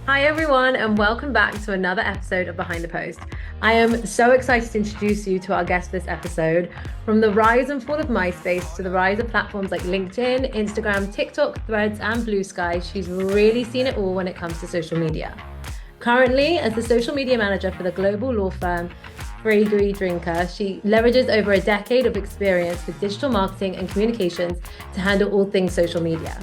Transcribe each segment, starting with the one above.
Hi, everyone, and welcome back to another episode of Behind the Post. I am so excited to introduce you to our guest for this episode. From the rise and fall of MySpace to the rise of platforms like LinkedIn, Instagram, TikTok, Threads, and Blue Sky, she's really seen it all when it comes to social media. Currently, as the social media manager for the global law firm Faegre Drinker, she leverages over a decade of experience with digital marketing and communications to handle all things social media.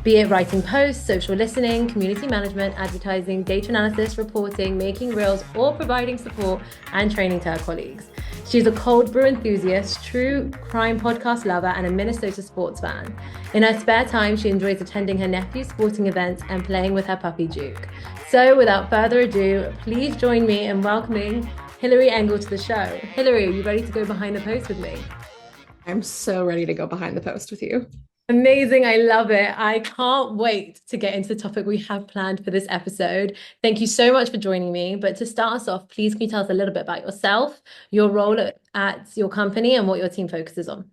Be it writing posts, social listening, community management, advertising, data analysis, reporting, making reels, or providing support and training to her colleagues. She's a cold brew enthusiast, true crime podcast lover, and a Minnesota sports fan. In her spare time, she enjoys attending her nephew's sporting events and playing with her puppy Duke. So without further ado, please join me in welcoming Hilary Engel to the show. Hilary, are you ready to go behind the post with me? I'm so ready to go behind the post with you. Amazing. I love it. I can't wait to get into the topic we have planned for this episode. Thank you so much for joining me. But to start us off, please can you tell us a little bit about yourself, your role at your company, and what your team focuses on?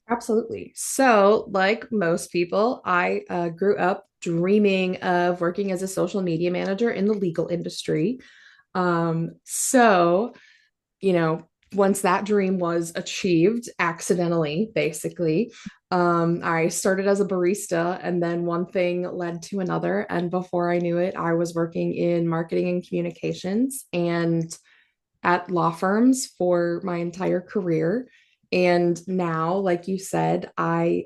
Absolutely. So, like most people, I grew up dreaming of working as a social media manager in the legal industry. So, you know, once that dream was achieved accidentally, basically, I started as a barista, and then one thing led to another. And before I knew it, I was working in marketing and communications and at law firms for my entire career. And now, like you said, I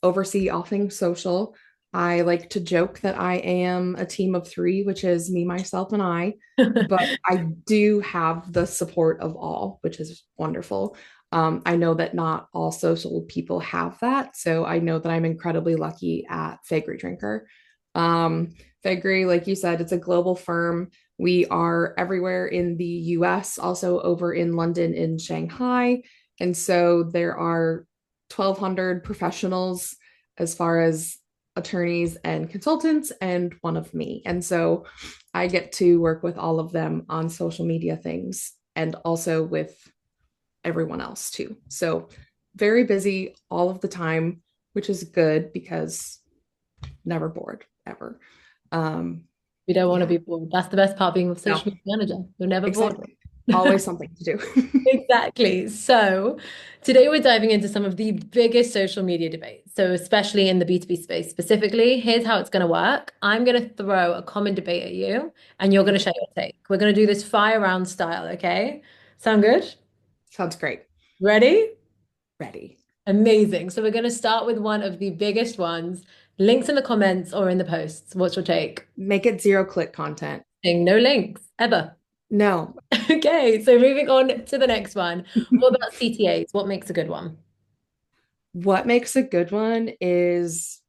oversee all things social. I like to joke that I am a team of three, which is me, myself, and I. But I do have the support of all, which is wonderful. I know that not all social people have that. So I know that I'm incredibly lucky at Faegre Drinker. Um, Faegre, like you said, it's a global firm. We are everywhere in the US, also over in London, in Shanghai. And so there are 1,200 professionals as far as attorneys and consultants, and one of me. And so I get to work with all of them on social media things and also with everyone else too. So very busy all of the time, which is good because never bored ever. Um, We don't want to yeah, be bored. That's the best part being a no, social media manager. You're never bored. exactly. Always something to do. Exactly. So today we're diving into some of the biggest social media debates. So especially in the B2B space specifically, here's how it's going to work. I'm going to throw a common debate at you and you're going to Okay, share your take. We're going to do this fire round style, okay? Sound good? sounds great. Ready? Ready. Amazing. So we're going to start with one of the biggest ones. Links in the comments or in the posts. What's your take? Make it zero click content. No links ever. No. Okay, so moving on to the next one. What about CTAs? What makes a good one? What makes a good one is,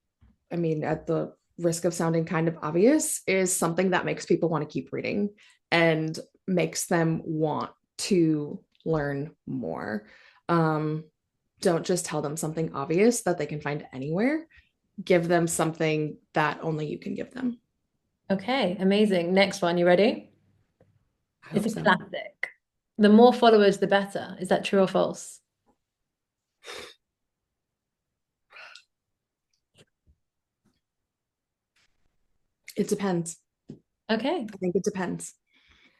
I mean, at the risk of sounding kind of obvious, is something that makes people want to keep reading and makes them want to learn more. Um, don't just tell them something obvious that they can find anywhere. Give them something that only you can give them. Okay, amazing. Next one, you ready? I It's hope a so. classic. The more followers, the better. Is that true or false? It depends. Okay, I think it depends.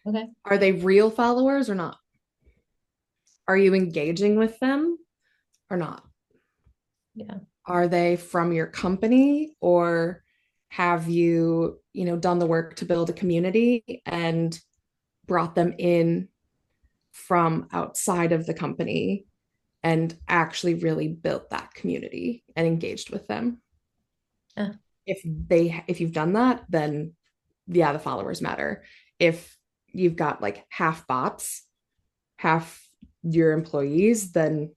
okay. Are they real followers or not? Are you engaging with them or not? Yeah. Are they from your company, or have you, done the work to build a community and brought them in from outside of the company and actually really built that community and engaged with them? Yeah. If you've done that, then yeah, the followers matter. If you've got like half bots, half your employees, then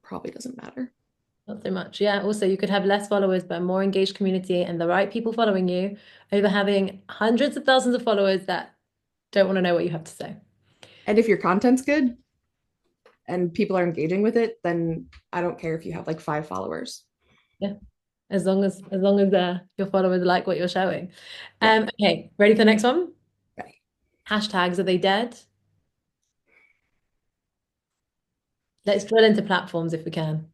probably doesn't matter. Not so much. Yeah. Also, you could have less followers, but a more engaged community and the right people following you over having hundreds of thousands of followers that don't want to know what you have to say. And if your content's good and people are engaging with it, then I don't care if you have like 5 followers. Yeah. As long as your followers like what you're showing. Yeah. Okay, ready for the next one? Right. Hashtags, are they dead? Let's drill into platforms if we can.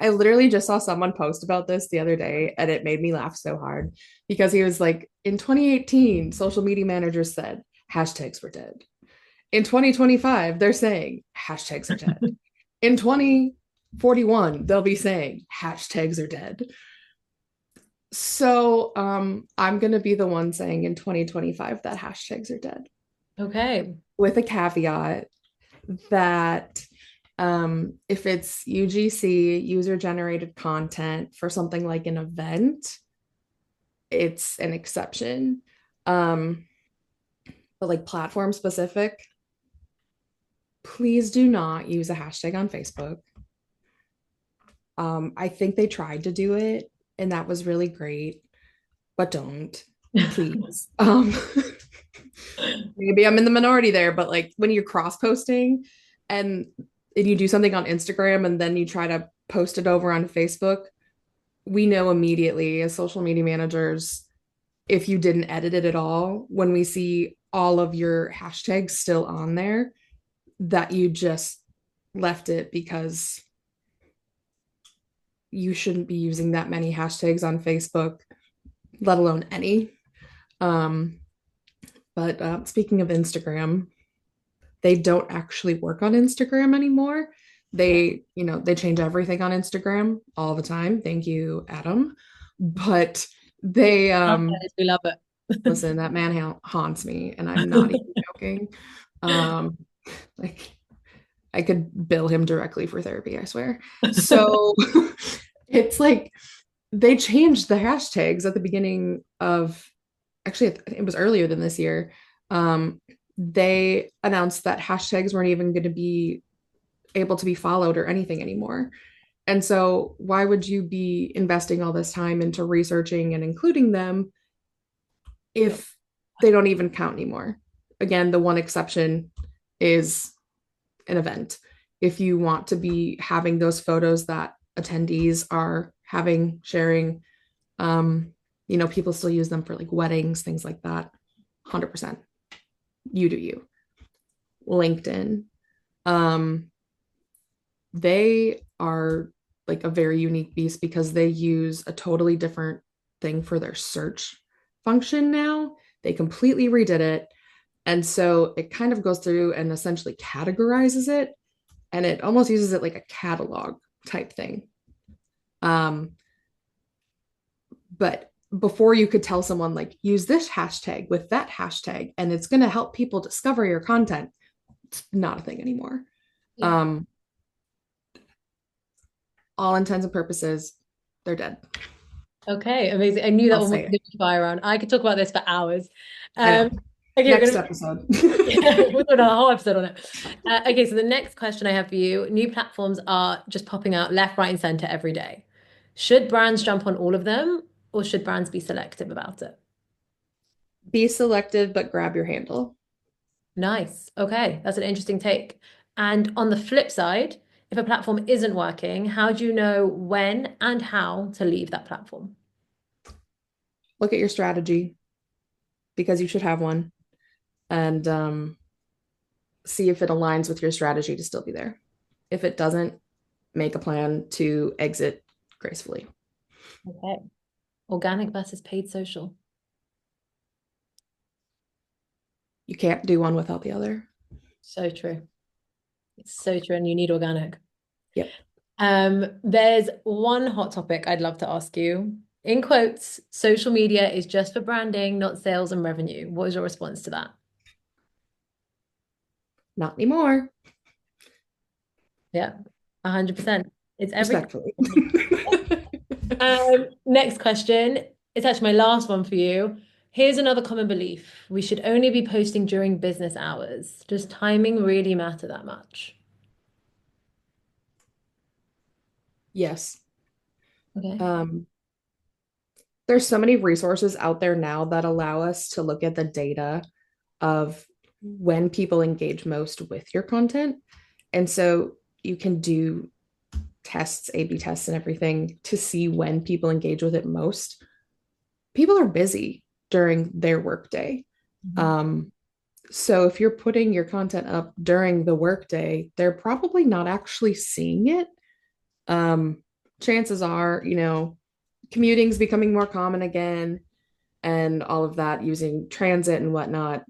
I literally just saw someone post about this the other day and it made me laugh so hard because he was like, in 2018, social media managers said hashtags were dead. In 2025, they're saying hashtags are dead. In 2041, they'll be saying hashtags are dead. So I'm going to be the one saying in 2025 that hashtags are dead, Okay. with a caveat that if it's UGC, user generated content for something like an event, it's an exception. Um, but like platform specific, please do not use a hashtag on Facebook. I think they tried to do it and that was really great, but don't, please. Maybe I'm in the minority there, but like when you're cross posting and you do something on Instagram and then you try to post it over on Facebook, we know immediately as social media managers, if you didn't edit it at all, when we see all of your hashtags still on there, that you just left it because you shouldn't be using that many hashtags on Facebook, let alone any. Um, but speaking of Instagram, they don't actually work on Instagram anymore. They change everything on Instagram all the time. Thank you, Adam. But they We love it. listen, that man haunts me, and I'm not even joking. Um, like I could bill him directly for therapy, I swear. So it's like they changed the hashtags at the beginning of, actually it was earlier than this year. They announced that hashtags weren't even going to be able to be followed or anything anymore. And so why would you be investing all this time into researching and including them if they don't even count anymore? Again, the one exception is an event. If you want to be having those photos that attendees are having, sharing, people still use them for like weddings, things like that. 100%. You do you. LinkedIn. They are like a very unique beast because they use a totally different thing for their search function now. They completely redid it. And so it kind of goes through and essentially categorizes it. And it almost uses it like a catalog type thing. But before you could tell someone like use this hashtag with that hashtag and it's going to help people discover your content, it's not a thing anymore. Yeah. All intents and purposes, they're dead. Okay, amazing. I knew that I'll one was say going it. to fire around. I could talk about this for hours. I know. Okay, we're Next gonna episode. yeah, we'll do a whole episode on it. Okay, so the next question I have for you: new platforms are just popping out left, right, and center every day. Should brands jump on all of them, or should brands be selective about it? Be selective, but grab your handle. Nice. Okay, that's an interesting take. And on the flip side, if a platform isn't working, how do you know when and how to leave that platform? Look at your strategy because you should have one, and see if it aligns with your strategy to still be there. If it doesn't, make a plan to exit gracefully. Okay. Organic versus paid social. You can't do one without the other. So true. It's so true, and you need organic. Yep. There's one hot topic I'd love to ask you. In quotes, social media is just for branding, not sales and revenue. What is your response to that? Not anymore. Yeah, 100%. It's everything. Respectfully. Next question. It's actually my last one for you. Here's another common belief. We should only be posting during business hours. Does timing really matter that much? Yes. Okay. Um, there's so many resources out there now that allow us to look at the data of when people engage most with your content. And so you can do tests, A/B tests, and everything to see when people engage with it most. People are busy during their workday. Mhm. So if you're putting your content up during the workday, they're probably not actually seeing it. Um, chances are, commuting's becoming more common again and all of that using transit and whatnot.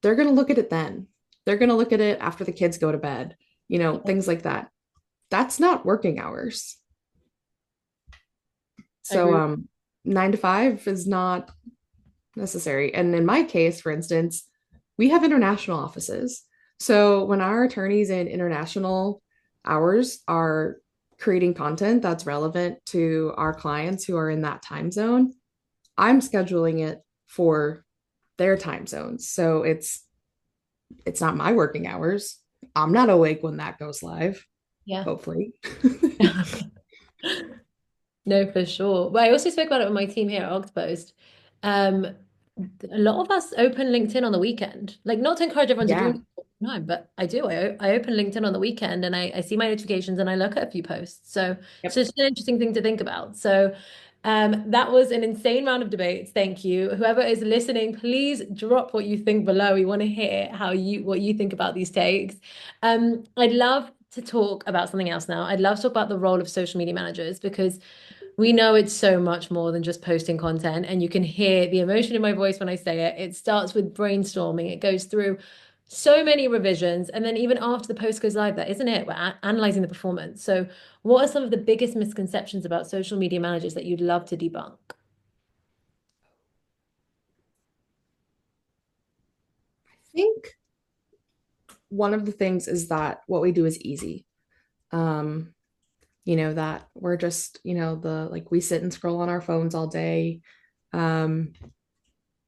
They're going to look at it then. They're going to look at it after the kids go to bed, things like that. That's not working hours. I So, agree. 9 to 5 is not necessary. And in my case, for instance, we have international offices. So when our attorneys in international hours are creating content that's relevant to our clients who are in that time zone, I'm scheduling it for their time zones. So it's not my working hours. I'm not awake when that goes live, Yeah. hopefully. No, for sure. But I also spoke about it with my team here at Octopost. Um, a lot of us open LinkedIn on the weekend. Like, not to encourage everyone to do Yeah. it all the time, but I do. I open LinkedIn on the weekend and I see my notifications and I look at a few posts. So it's Yep. just an interesting thing to think about. So that was an insane round of debates. Thank you. Whoever is listening, please drop what you think below. We want to hear what you think about these takes. I'd love to talk about something else now. I'd love to talk about the role of social media managers because we know it's so much more than just posting content, and you can hear the emotion in my voice when I say it. It starts with brainstorming, it goes through so many revisions, and then even after the post goes live, that isn't it. We're analyzing the performance. So, what are some of the biggest misconceptions about social media managers that you'd love to debunk? I think one of the things is that what we do is easy. Um, that we're just, the like we sit and scroll on our phones all day. Um,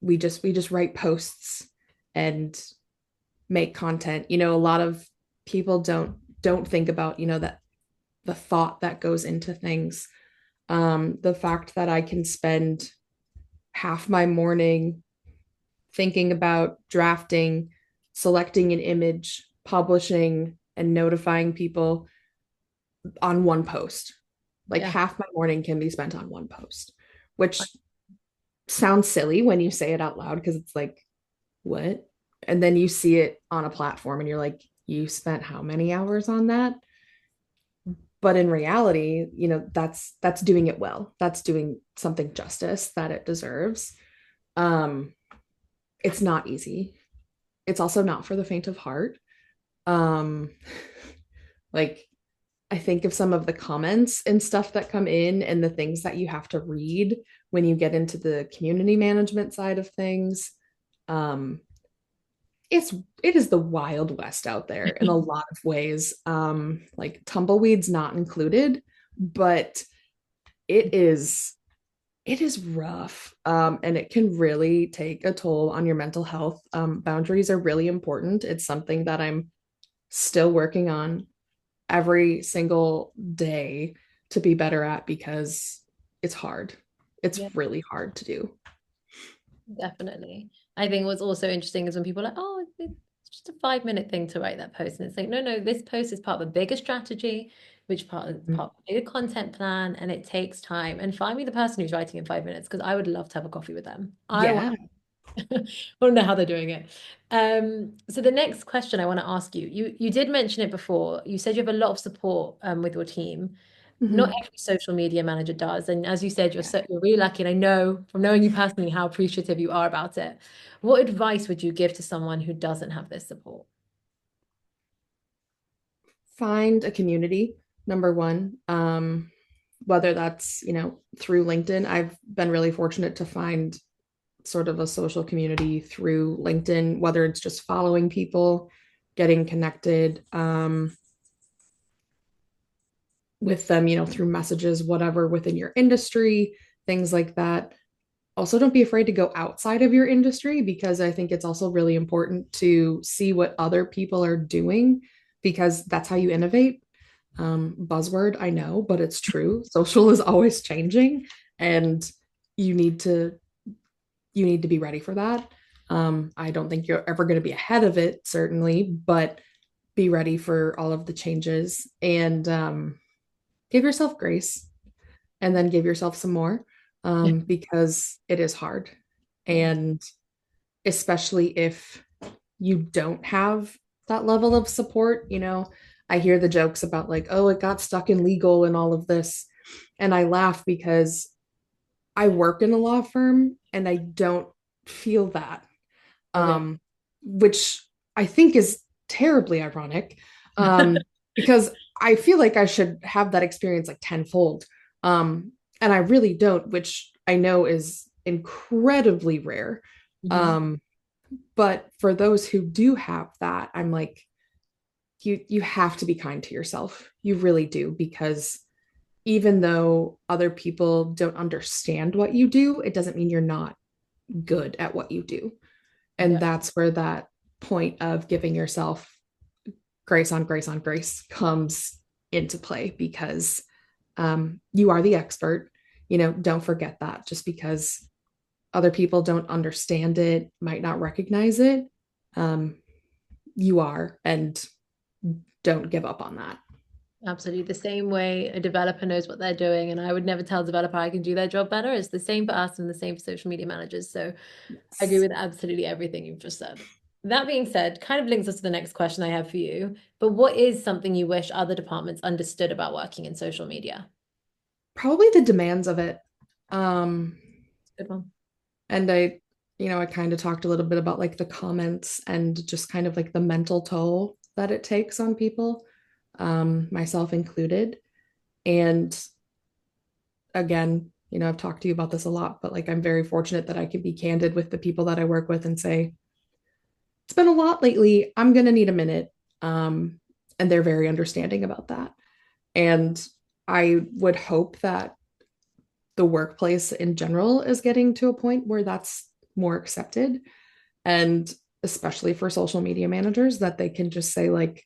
we just write posts and make content. A lot of people don't think about, that the thought that goes into things. The fact that I can spend half my morning thinking about drafting, selecting an image, publishing, and notifying people on one post. Like Yeah. half my morning can be spent on one post, which sounds silly when you say it out loud because it's like, what? And then you see it on a platform and you're like, you spent how many hours on that? But in reality, that's doing it well. That's doing something justice that it deserves. Um, it's not easy. It's also not for the faint of heart. Um, like I think of some of the comments and stuff that come in and the things that you have to read when you get into the community management side of things. Um, it is the Wild West out there in a lot of ways. Like tumbleweeds not included, but it is it is rough. And it can really take a toll on your mental health. Boundaries are really important. It's something that I'm still working on every single day to be better at because it's hard. Yeah. It's really hard to do. Definitely. I think what's also interesting is when people are like, oh, it's just a 5 minute thing to write that post. And it's like, no, no, this post is part of a bigger strategy, which part of a bigger content plan, and it takes time. And find me the person who's writing in 5 minutes because I would love to have a coffee with them. I want Yeah. want to know how they're doing it. So the next question I want to ask you, you did mention it before. You said you have a lot of support with your team. Not Mhm. every social media manager does. And as you said, Yeah. you're really lucky. And I know from knowing you personally how appreciative you are about it. What advice would you give to someone who doesn't have this support? Find a community, number one. Whether that's, through LinkedIn. I've been really fortunate to find sort of a social community through LinkedIn, whether it's just following people, getting connected with them, through messages, whatever within your industry, things like that. Also, don't be afraid to go outside of your industry because I think it's also really important to see what other people are doing because that's how you innovate. Buzzword, I know, but it's true. Social is always changing, and you need to be ready for that. I don't think you're ever going to be ahead of it, certainly, but be ready for all of the changes and give yourself grace and then give yourself some more because it is hard. Yeah. And especially if you don't have that level of support, I hear the jokes about like, oh, it got stuck in legal and all of this. And I laugh because I work in a law firm and I don't feel that, Okay. um, which I think is terribly ironic, um, because I feel like I should have that experience like tenfold. And I really don't, which I know is incredibly rare. Mhm. Um, but for those who do have that, I'm like, you have to be kind to yourself. You really do, because even though other people don't understand what you do, it doesn't mean you're not good at what you do. And Yeah, that's where that point of giving yourself grace on grace on grace comes into play, because you are the expert. Don't forget that. Just because other people don't understand it, might not recognize it, um, you are, and don't give up on that. absolutely. The same way a developer knows what they're doing, and I would never tell a developer I can do their job better. It's the same for us and the same for social media managers. So I agree Yes. with absolutely everything you've just said. That being said, kind of links us to the next question I have for you. But what is something you wish other departments understood about working in social media? Probably the demands of it. Um, Good one. and I kind of talked a little bit about like the comments and just kind of like the mental toll that it takes on people, myself included. And again, I've talked to you about this a lot, but like I'm very fortunate that I can be candid with the people that I work with and say, it's been a lot lately. I'm going to need a minute. Um, and they're very understanding about that. And I would hope that the workplace in general is getting to a point where that's more accepted. And especially for social media managers, that they can just say, like,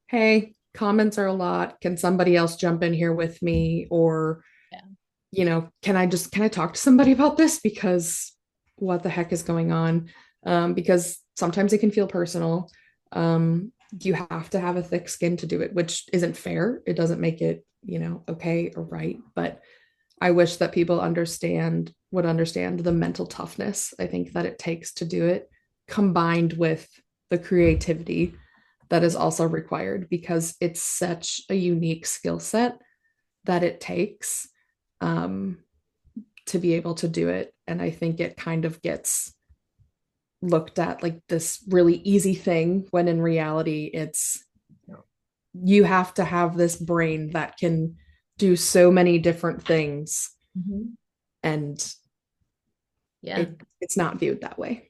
hey, comments are a lot. Can somebody else jump in here with me? Or, Yeah. can I talk to somebody about this? Because what the heck is going on? Because sometimes it can feel personal. You have to have a thick skin to do it, which isn't fair. It doesn't make it, okay or right. But I wish that people would understand the mental toughness I think that it takes to do it, combined with the creativity that is also required, because it's such a unique skill set that it takes, um, to be able to do it. And I think it kind of gets looked at like this really easy thing, when in reality, it's you have to have this brain that can do so many different things, Mhm. and Yeah. it's not viewed that way.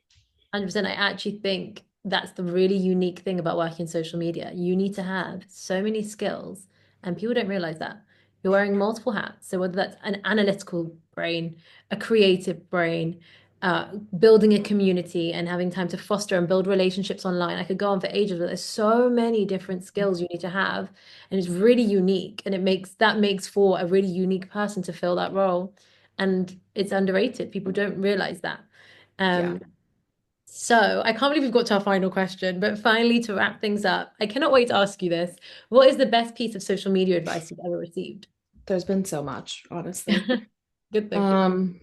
100%. I actually think that's the really unique thing about working in social media. You need to have so many skills, and people don't realize that. You're wearing multiple hats. So whether that's an analytical brain, a creative brain, building a community and having time to foster and build relationships online. I could go on for ages, but there's so many different skills you need to have, and it's really unique. And that makes for a really unique person to fill that role. And it's underrated. People don't realize that. Yeah, Um, so I can't believe we've got to our final question, but finally, to wrap things up, I cannot wait to ask you this. What is the best piece of social media advice you've ever received? there's been so much, honestly. Good thinking. um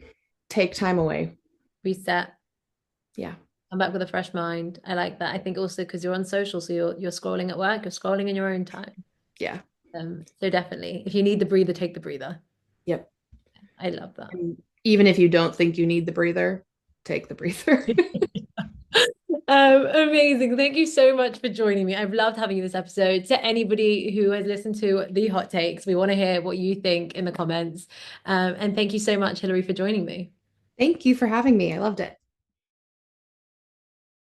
Take time away. Reset. Yeah. Come back with a fresh mind. I like that. I think also because you're on social, so you're scrolling at work, you're scrolling in your own time. Yeah. So definitely, if you need the breather, take the breather. Yep. I love that. And even if you don't think you need the breather, take the breather. Amazing. Thank you so much for joining me. I've loved having you this episode. To anybody who has listened to the hot takes, we want to hear what you think in the comments. And thank you so much, Hilary, for joining me. Thank you for having me. I loved it.